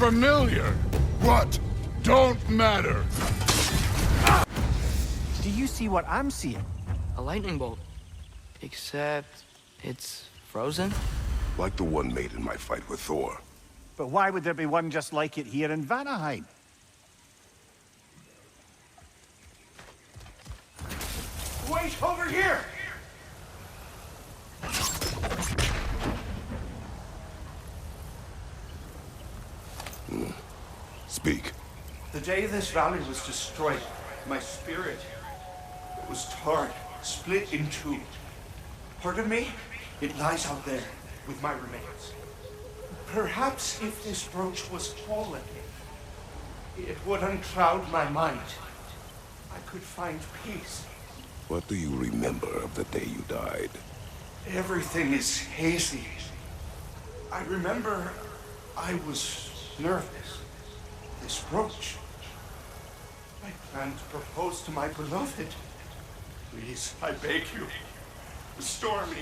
familiar. What? Don't matter. Do you see what I'm seeing? A lightning bolt. Except it's frozen? Like the one made in my fight with Thor. But why would there be one just like it here in Vanaheim? Wait, over here! Speak. The day this valley was destroyed, my spirit was torn, split in two. Part of me, it lies out there with my remains. Perhaps if this brooch was whole again, it would uncloud my mind. I could find peace. What do you remember of the day you died? Everything is hazy. I remember I was nervous. This brooch. I planned to propose to my beloved. Please, I beg you, restore me.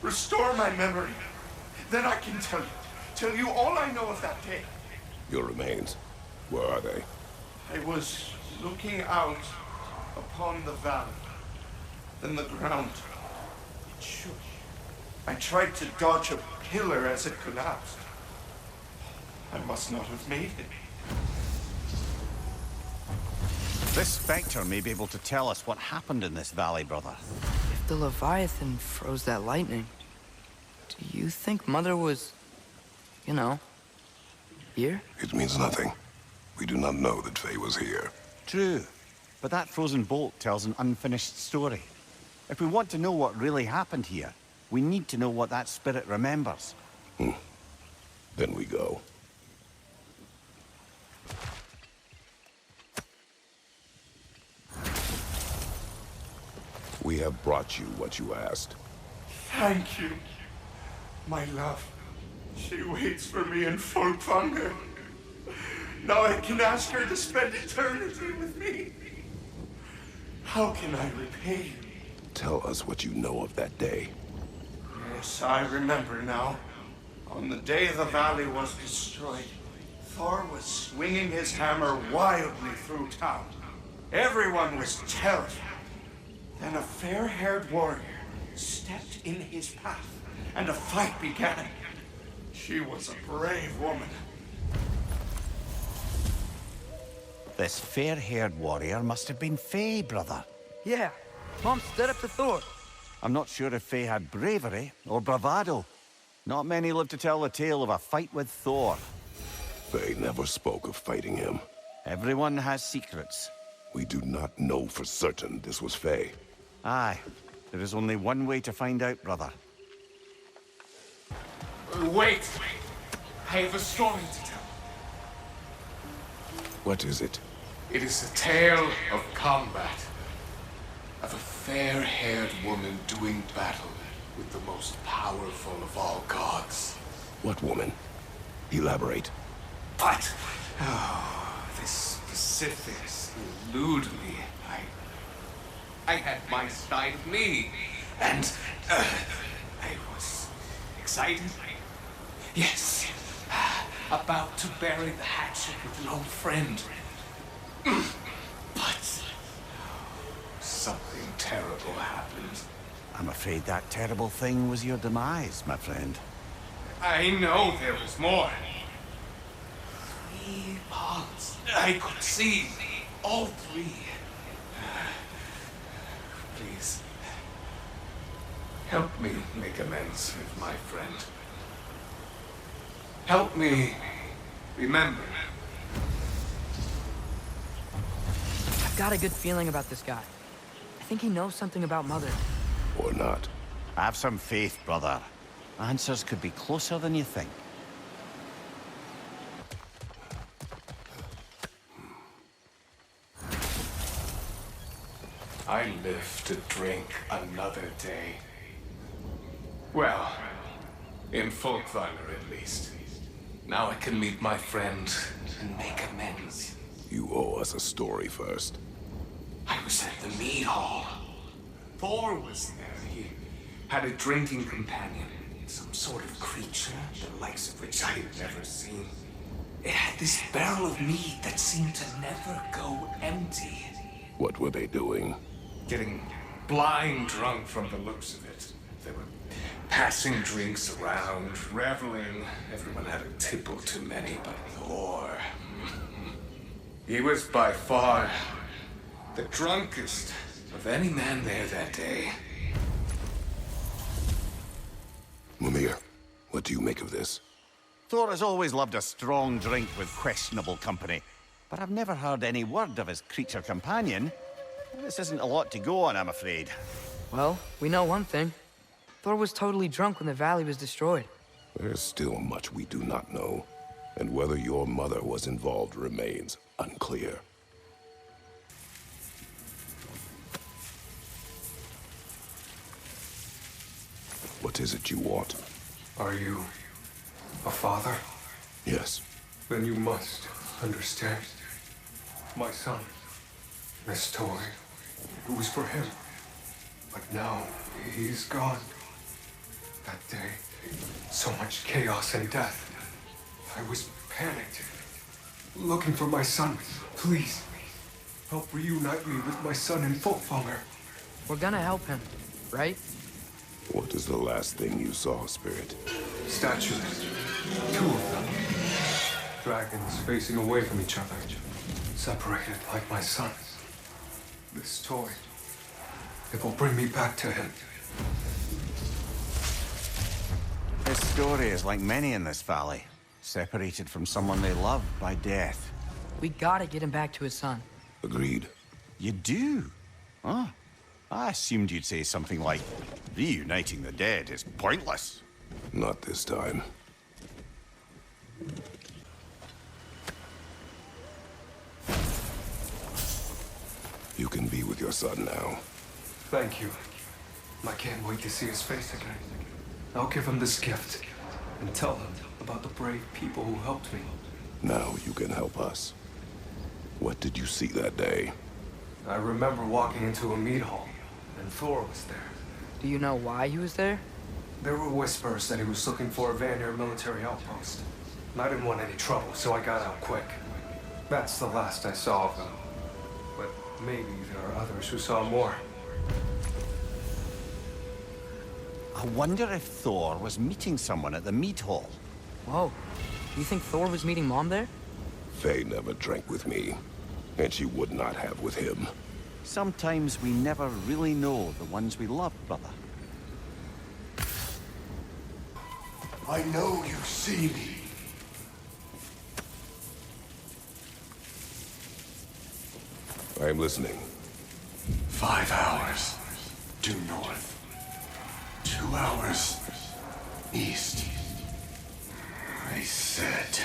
Restore my memory. Then I can tell you all I know of that day. Your remains. Where are they? I was looking out upon the valley. Then the ground. It shook. I tried to dodge a pillar as it collapsed. I must not have made it. This Spectre may be able to tell us what happened in this valley, brother. If the Leviathan froze that lightning, do you think Mother was, you know, here? It means nothing. We do not know that Faye was here. True, but that frozen bolt tells an unfinished story. If we want to know what really happened here, we need to know what that spirit remembers. Then we go. We have brought you what you asked. Thank you, my love. She waits for me in Folkvanger. Now I can ask her to spend eternity with me. How can I repay you? Tell us what you know of that day. Yes, I remember now. On the day the valley was destroyed, Thor was swinging his hammer wildly through town. Everyone was terrified. Then a fair-haired warrior stepped in his path, and a fight began. She was a brave woman. This fair-haired warrior must have been Faye, brother. Yeah. Mom stood up to Thor. I'm not sure if Faye had bravery or bravado. Not many live to tell the tale of a fight with Thor. Faye never spoke of fighting him. Everyone has secrets. We do not know for certain this was Faye. Aye. There is only one way to find out, brother. Wait! I have a story to tell. What is it? It is a tale of combat. Of a fair-haired woman doing battle with the most powerful of all gods. What woman? Elaborate. But, oh, the specifics elude me. I had my side of me, and I was excited. Yes, about to bury the hatchet with an old friend. But something terrible happened. I'm afraid that terrible thing was your demise, my friend. I know there was more. 3 ponds. I could see all 3. Please, help me make amends with my friend. Help me remember. I've got a good feeling about this guy. I think he knows something about Mother. Or not. Have some faith, brother. Answers could be closer than you think. I live to drink another day. Well, in Folkvanger at least. Now I can meet my friend and make amends. You owe us a story first. I was at the mead hall. Thor was there. He had a drinking companion. Some sort of creature, the likes of which I had never seen. It had this barrel of mead that seemed to never go empty. What were they doing? Getting blind drunk from the looks of it. They were passing drinks around, reveling. Everyone had a tipple too many, but Thor... He was by far the drunkest of any man there that day. Mimir, what do you make of this? Thor has always loved a strong drink with questionable company, but I've never heard any word of his creature companion. This isn't a lot to go on, I'm afraid. Well, we know one thing. Thor was totally drunk when the valley was destroyed. There's still much we do not know, and whether your mother was involved remains unclear. What is it you want? Are you a father? Yes. Then you must understand. My son, this toy, it was for him. But now he's gone. That day, so much chaos and death. I was panicked, looking for my son. Please, help reunite me with my son in Folkvanger. We're gonna help him, right? What is the last thing you saw, Spirit? Statues, 2 of them. Dragons facing away from each other, separated like my son. This toy, it will bring me back to him. His story is like many in this valley, separated from someone they love by death. We gotta get him back to his son. Agreed. You do? Huh? I assumed you'd say something like, reuniting the dead is pointless. Not this time. You can be with your son now. Thank you. I can't wait to see his face again. I'll give him this gift and tell him about the brave people who helped me. Now you can help us. What did you see that day? I remember walking into a mead hall, and Thor was there. Do you know why he was there? There were whispers that he was looking for a Vanir military outpost. And I didn't want any trouble, so I got out quick. That's the last I saw of him. But maybe there are others who saw more. I wonder if Thor was meeting someone at the mead hall. Whoa. You think Thor was meeting Mom there? Faye never drank with me, and she would not have with him. Sometimes we never really know the ones we love, brother. I know you see me. I am listening. 5 hours due north. 2 hours east. I said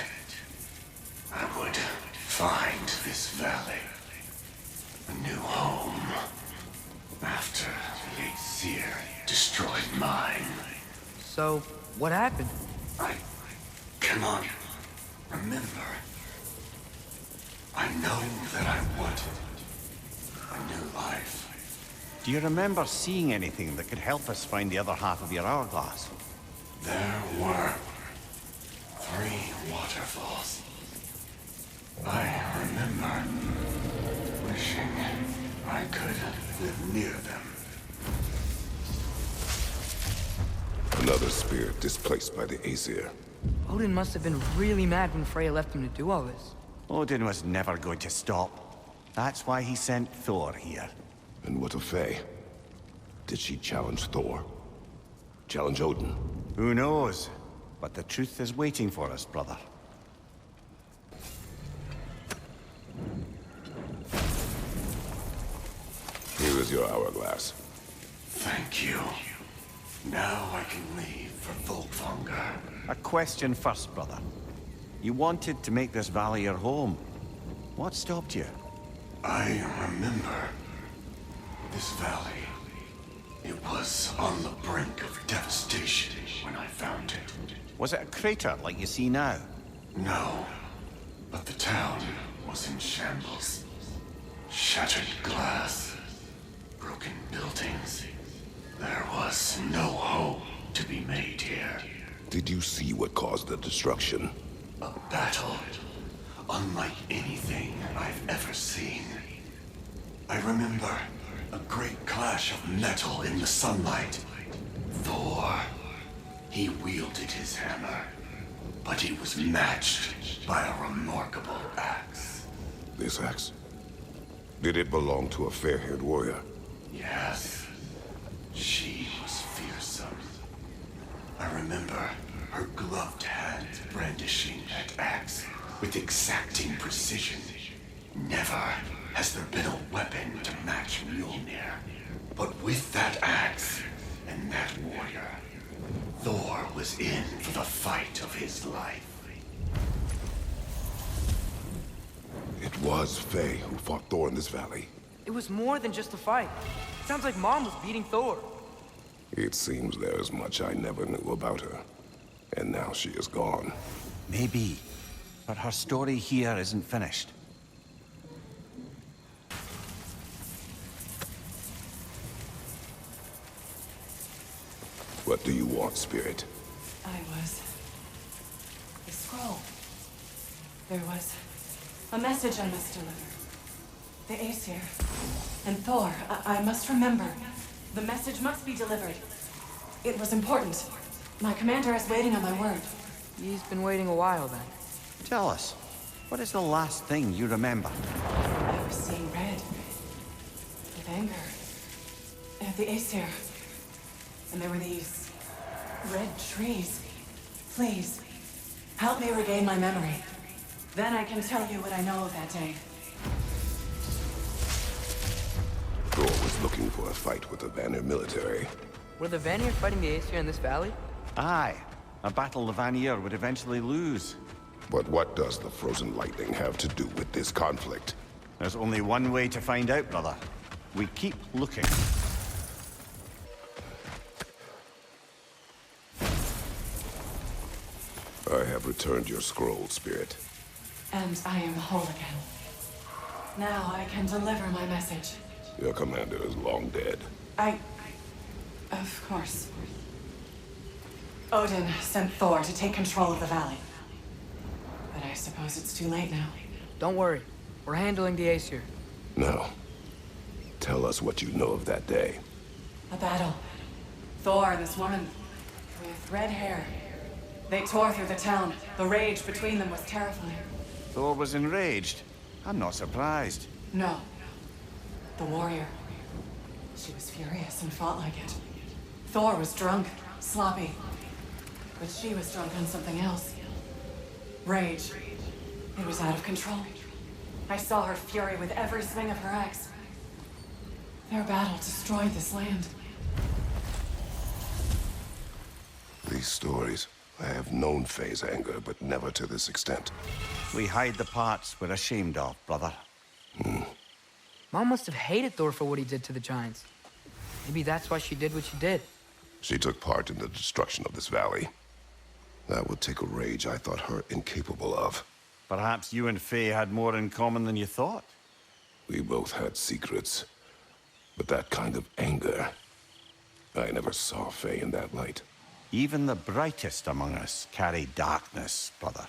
I would find this valley a new home after the Aesir destroyed mine. So, what happened? I cannot remember. I know that I wanted a new life. Do you remember seeing anything that could help us find the other half of your hourglass? There were 3 waterfalls. I remember wishing I could live near them. Another spirit displaced by the Aesir. Odin must have been really mad when Freya left him to do all this. Odin was never going to stop. That's why he sent Thor here. And what of Faye? Did she challenge Thor? Challenge Odin? Who knows? But the truth is waiting for us, brother. Here is your hourglass. Thank you. Now I can leave for Folkvanger. A question first, brother. You wanted to make this valley your home. What stopped you? I remember this valley. It was on the brink of devastation when I found it. Was it a crater like you see now? No, but the town was in shambles. Shattered glass, broken buildings. There was no hope to be made here. Did you see what caused the destruction? A battle unlike anything I've ever seen. I remember a great clash of metal in the sunlight. Thor, he wielded his hammer, but he was matched by a remarkable axe. This axe? Did it belong to a fair-haired warrior? Yes, she was fearsome. I remember her gloved hands brandishing that axe with exacting precision. Never has there been a weapon to match Mjolnir. But with that axe and that warrior, Thor was in for the fight of his life. It was Faye who fought Thor in this valley. It was more than just a fight. Sounds like Mom was beating Thor. It seems there is much I never knew about her. And now she is gone. Maybe. But her story here isn't finished. What do you want, Spirit? The scroll. There was a message I must deliver. The Aesir. And Thor, I must remember. The message must be delivered. It was important. My commander is waiting on my word. He's been waiting a while then. Tell us, what is the last thing you remember? I was seeing red. With anger. At the Aesir. And there were these red trees. Please, help me regain my memory. Then I can tell you what I know of that day. Thor was looking for a fight with the Vanir military. Were the Vanir fighting the Aesir in this valley? Aye, a battle the Vanir would eventually lose. But what does the frozen lightning have to do with this conflict? There's only one way to find out, brother. We keep looking. I have returned your scroll, Spirit. And I am whole again. Now I can deliver my message. Your commander is long dead. Of course. Odin sent Thor to take control of the valley. But I suppose it's too late now. Don't worry. We're handling the Aesir. Now, tell us what you know of that day. A battle. Thor and this woman with red hair. They tore through the town. The rage between them was terrifying. Thor was enraged. I'm not surprised. No. The warrior. She was furious and fought like it. Thor was drunk, sloppy. But she was drunk on something else. Rage. It was out of control. I saw her fury with every swing of her axe. Their battle destroyed this land. These stories, I have known Faye's anger, but never to this extent. We hide the parts we're ashamed of, brother. Mom must have hated Thor for what he did to the Giants. Maybe that's why she did what she did. She took part in the destruction of this valley. That would take a rage I thought her incapable of. Perhaps you and Faye had more in common than you thought. We both had secrets. But that kind of anger... I never saw Faye in that light. Even the brightest among us carry darkness, brother.